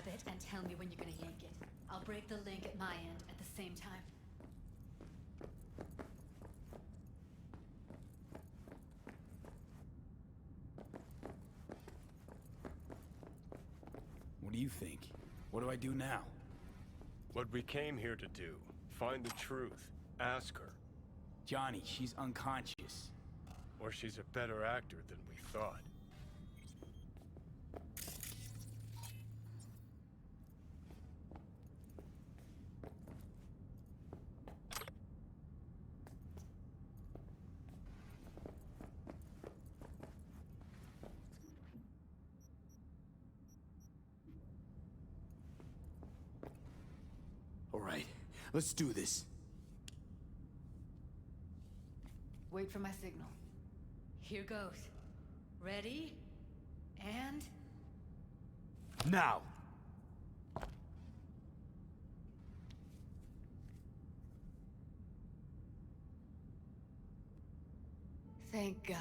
it and tell me when you're gonna yank it. I'll break the link at my end at the same time. What do you think? What do I do now? What we came here to do. Find the truth. Ask her. Johnny, she's unconscious. Or she's a better actor than we thought. All right, let's do this. Wait for my signal. Here goes. Ready? And... Now! Thank God.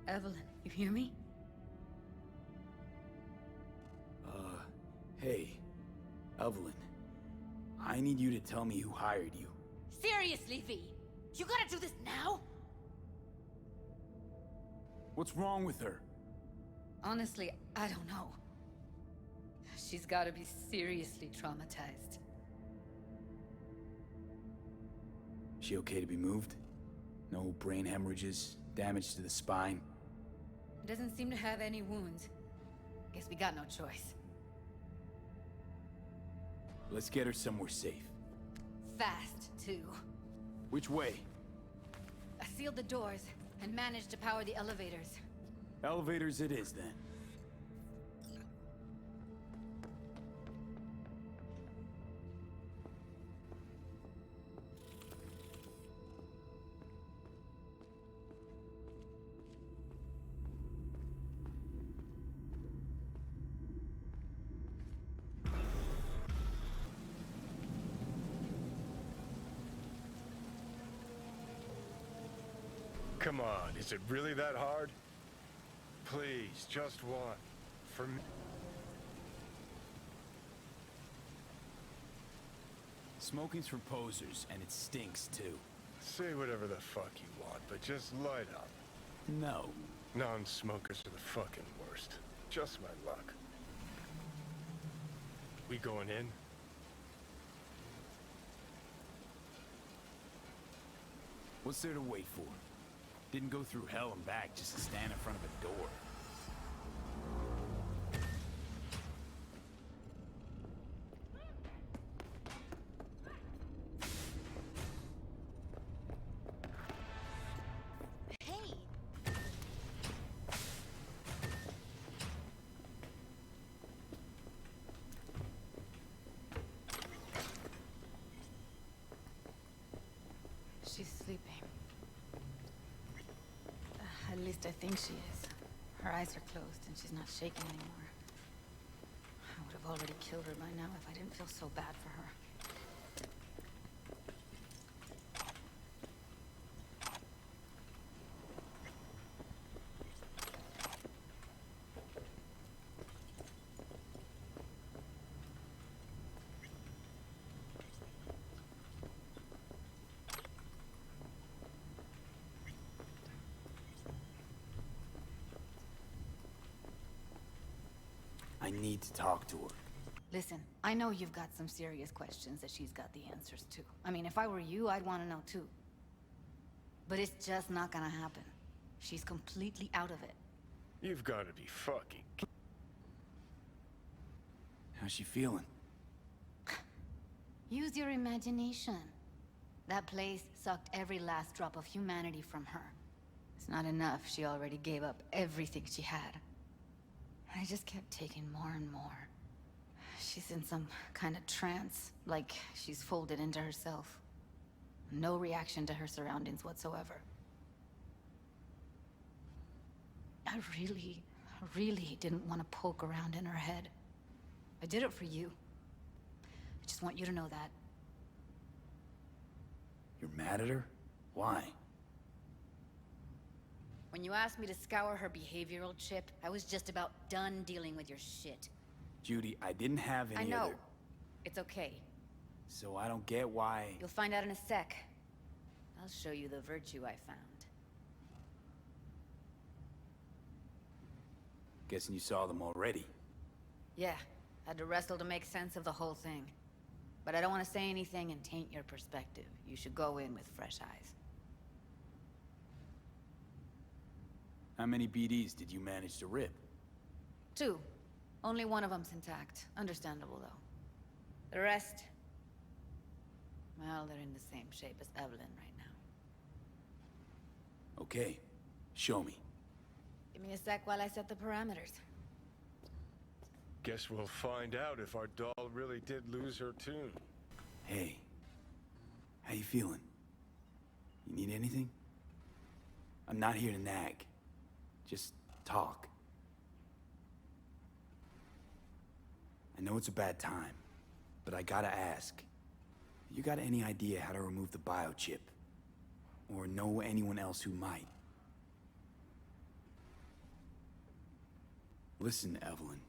Evelyn, you hear me? Hey, Evelyn. I need you to tell me who hired you. Seriously, V! You gotta do this now? What's wrong with her? Honestly, I don't know. She's gotta be seriously traumatized. She okay to be moved? No brain hemorrhages, damage to the spine? Doesn't seem to have any wounds. Guess we got no choice. Let's get her somewhere safe. Fast, too. Which way? I sealed the doors and managed to power the elevators. Elevators it is, then. Come on, is it really that hard? Please, just one. For me. Smoking's for posers, and it stinks, too. Say whatever the fuck you want, but just light up. No. Non-smokers are the fucking worst. Just my luck. We going in? What's there to wait for? Didn't go through hell and back just to stand in front of a door. Hey! She's sleeping. At least I think she is. Her eyes are closed and she's not shaking anymore. I would have already killed her by now if I didn't feel so bad for her. I need to talk to her. Listen, I know you've got some serious questions that she's got the answers to. I mean, if I were you, I'd want to know too. But it's just not gonna happen. She's completely out of it. You've got to be fucking... How's she feeling? Use your imagination. That place sucked every last drop of humanity from her. It's not enough. She already gave up everything she had. I just kept taking more and more. She's in some kind of trance, like she's folded into herself. No reaction to her surroundings whatsoever. I really didn't want to poke around in her head. I did it for you. I just want you to know that. You're mad at her? Why? When you asked me to scour her behavioral chip, I was just about done dealing with your shit. Judy, I didn't have any I know. other... It's okay. So I don't get why... You'll find out in a sec. I'll show you the virtue I found. Guessing you saw them already. Yeah, had to wrestle to make sense of the whole thing. But I don't want to say anything and taint your perspective. You should go in with fresh eyes. How many BDs did you manage to rip? 2. Only one of them's intact. Understandable, though. The rest... well, they're in the same shape as Evelyn right now. Okay, show me. Give me a sec while I set the parameters. Guess we'll find out if our doll really did lose her tune. Hey, how you feeling? You need anything? I'm not here to nag. Just talk. I know it's a bad time, but I gotta ask. You got any idea how to remove the biochip? Or know anyone else who might? Listen, Evelyn.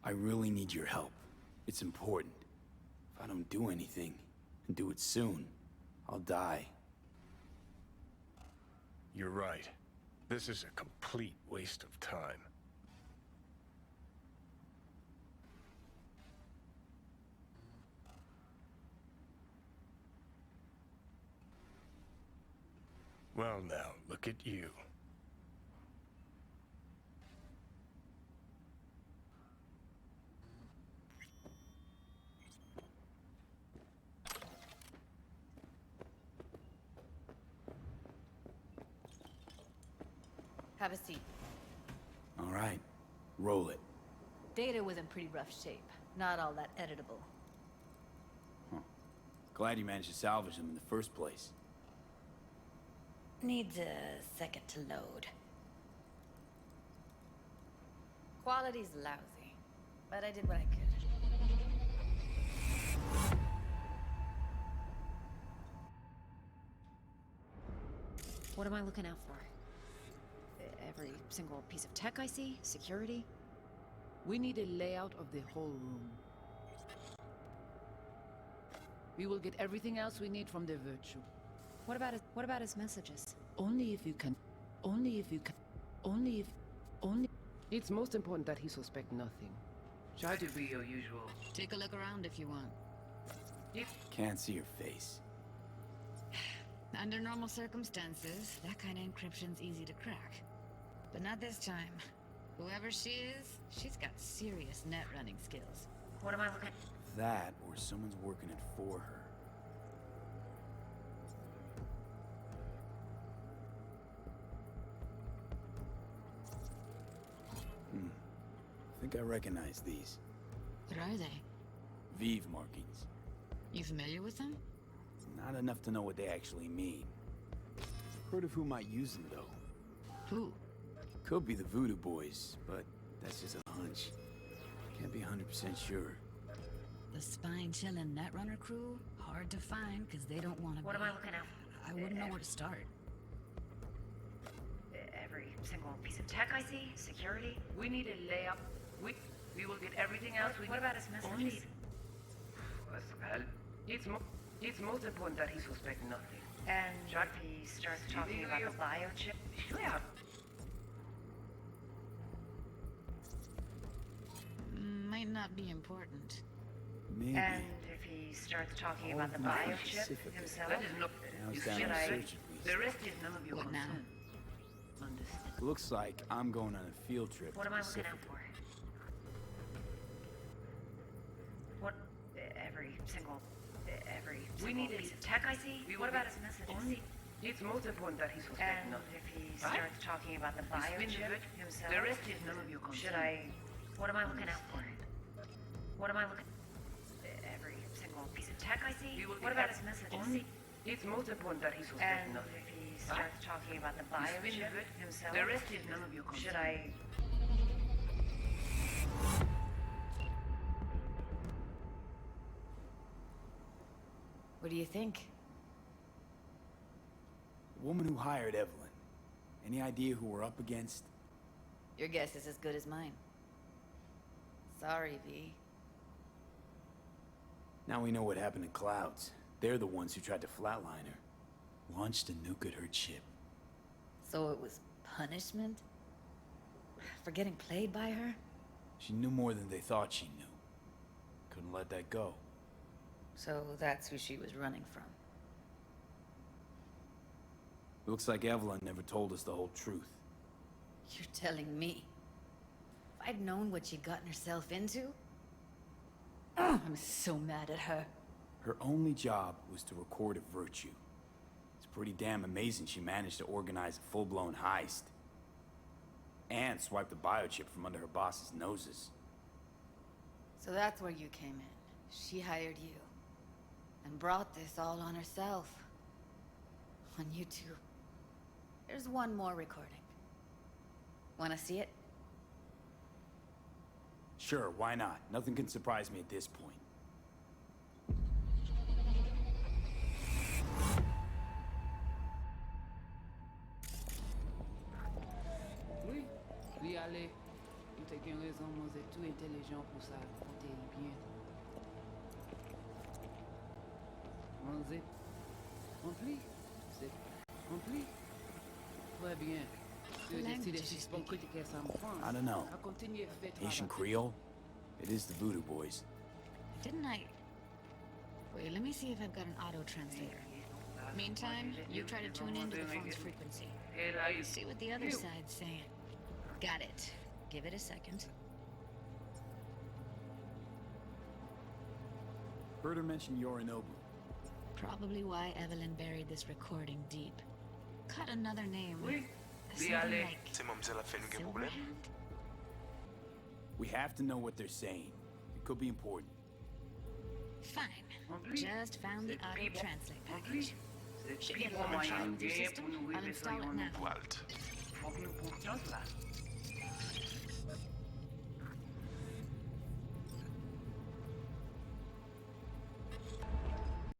I really need your help. It's important. If I don't do anything, and do it soon, I'll die. You're right. This is a complete waste of time. Well now, look at you. Have a seat. All right, roll it. Data was in pretty rough shape. Not all that editable. Glad you managed to salvage them in the first place. Needs a second to load. Quality's lousy, but I did what I could. What am I looking out for? Every single piece of tech I see? Security? We need a layout of the whole room. We will get everything else we need from the virtue. What about his messages? Only if you can. It's most important that he suspect nothing. Try to be your usual. Take a look around if you want. Can't see your face. Under normal circumstances, that kind of encryption's easy to crack. But not this time. Whoever she is, she's got serious net running skills. What am I looking? That, or someone's working it for her. I think I recognize these. What are they? Vive markings. You familiar with them? Not enough to know what they actually mean. Heard of who might use them, though. Who? Could be the Voodoo Boys, but that's just a hunch. Can't be 100% sure. The spine-chilling Netrunner crew? Hard to find, because they don't want to What be... am I looking at? I wouldn't know where to start. Every single piece of tech I see? Security? We need a layout. We will get everything else we need. What about his messages? Only... Well, it's most important that he suspect nothing. And if he starts talking about the biochip? Yeah. Might not be important. Maybe. And if he starts talking about the More biochip specific. himself? That is not... Now it's You down see, to I- search at least. the rest is none of your What now? concern. Understand. Looks like I'm going on a field trip What to am I looking Pacifica. out for? What? Every single We need a- piece of tech I see? We will What about get his messages? Only... It's most important that he suspect And nothing. if he Right? starts talking about the You spin the biochip bit, himself? the rest is none of your concern. Should I... What am I looking out for? What am I looking... Every single piece of tech I see? We will What get about his messages? Only... It's most important that he suspect And nothing. if he starts talking about the You spin the biochip bit, himself? the rest is none of your concern. Should I... What do you think? The woman who hired Evelyn. Any idea who we're up against? Your guess is as good as mine. Sorry, V. Now we know what happened to Clouds. They're the ones who tried to flatline her. Launched a nuke at her ship. So it was punishment? For getting played by her? She knew more than they thought she knew. Couldn't let that go. So that's who she was running from. Looks like Evelyn never told us the whole truth. You're telling me? If I'd known what she'd gotten herself into? I'm so mad at her. Her only job was to record a virtue. It's pretty damn amazing she managed to organize a full-blown heist. And swipe the biochip from under her boss's noses. So that's where you came in. She hired you. And brought this all on herself. On you two. There's one more recording. Wanna see it? Sure, why not? Nothing can surprise me at this point. Oui, li ale, yo te gen rezon mwen se tou intelijon pou sa, konte yi bien. Mwen rempli, c'est rempli. Très bien. What language is she speaking? I don't know. A kontinye fè Haitian travay. Creole? It is the Voodoo Boys. Didn't I? Wait, let me see if I've got an auto translator. Meantime, you try to tune into the phone's frequency. See what the other side's saying. Got it. Give it a second. Heard her mention Yorinobu. Probably why Evelyn buried this recording deep. Cut another name. Oui, Something allez. like C'est mademoiselle a fait nous problème. Silverhand? We have to know what they're saying. It could be important. Fine. Rempli. Just found the C'est auto plus bon. translate Rempli. package. C'est Should plus get bon more moyen time with your gagné system. pour nous I'll aider install it soyons now. Walt. Faut que nous prenions là.